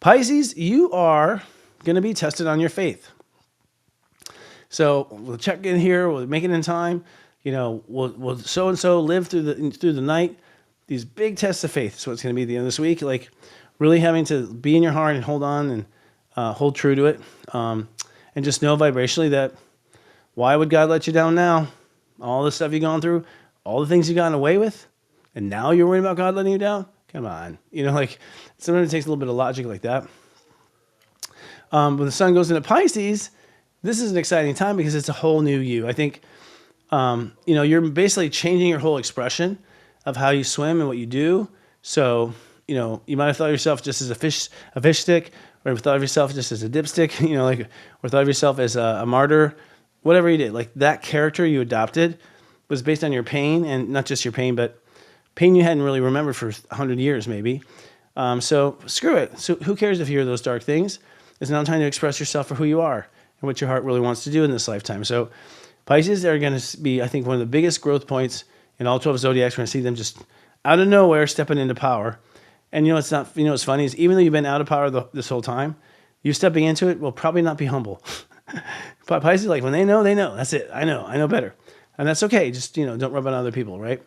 Pisces, you are going to be tested on your faith. So we'll check in here. We'll make it in time. Will so-and-so live through the night. These big tests of faith is what's going to be at the end of this week. Like really having to be in your heart and hold on and hold true to it. And just know vibrationally that why would God let you down now? All the stuff you've gone through, all the things you've gotten away with, and now you're worried about God letting you down? Come on. Like sometimes it takes a little bit of logic like that. When the sun goes into Pisces, this is an exciting time because it's a whole new you. I think, you're basically changing your whole expression of how you swim and what you do. So, you might have thought of yourself just as a fish stick, or thought of yourself just as a dipstick, or thought of yourself as a martyr, whatever you did. Like that character you adopted was based on your pain, and not just your pain, but pain you hadn't really remembered for 100 years maybe. So screw it. So who cares if you hear those dark things? It's now time to express yourself for who you are and what your heart really wants to do in this lifetime. So Pisces are going to be, I think, one of the biggest growth points in all 12 zodiacs. We're going to see them just out of nowhere stepping into power. And what's funny is even though you've been out of power this whole time, you stepping into it will probably not be humble. But Pisces, like when they know, they know. That's it. I know better. And that's okay. Just, don't rub on other people, right?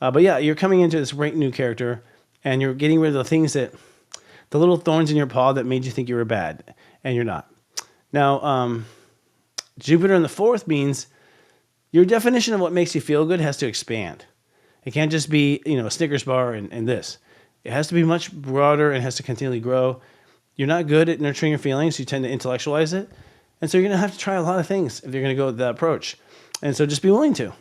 But yeah, you're coming into this great new character and you're getting rid of the things the little thorns in your paw that made you think you were bad, and you're not. Now, Jupiter in the fourth means your definition of what makes you feel good has to expand. It can't just be, a Snickers bar and this. It has to be much broader and has to continually grow. You're not good at nurturing your feelings. You tend to intellectualize it. And so you're going to have to try a lot of things if you're going to go with that approach. And so just be willing to,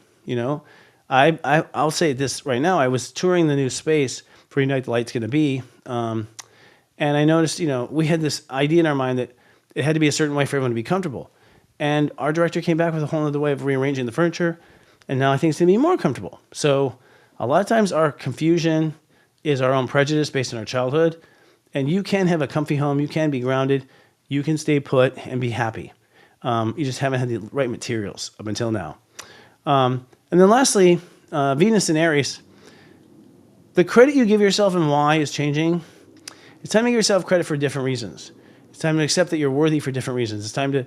I'll say this right now. I was touring the new space for Unite the Light's going to be. And I noticed, we had this idea in our mind that it had to be a certain way for everyone to be comfortable. And our director came back with a whole other way of rearranging the furniture. And now I think it's going to be more comfortable. So a lot of times our confusion is our own prejudice based on our childhood. And you can have a comfy home. You can be grounded. You can stay put and be happy. You just haven't had the right materials up until now. And then lastly, Venus in Aries. The credit you give yourself and why is changing. It's time to give yourself credit for different reasons. It's time to accept that you're worthy for different reasons. It's time to,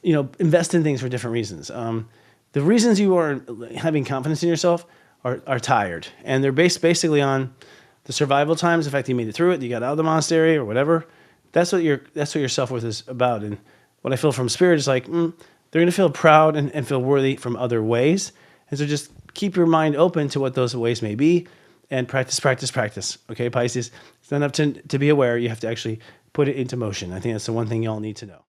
invest in things for different reasons. The reasons you are having confidence in yourself are tired, and they're based basically on the survival times, the fact that you made it through it, you got out of the monastery or whatever. That's what your self-worth is about. And what I feel from Spirit is like, they're going to feel proud and feel worthy from other ways. And so just keep your mind open to what those ways may be and practice. Okay, Pisces? It's not enough to be aware. You have to actually put it into motion. I think that's the one thing y'all need to know.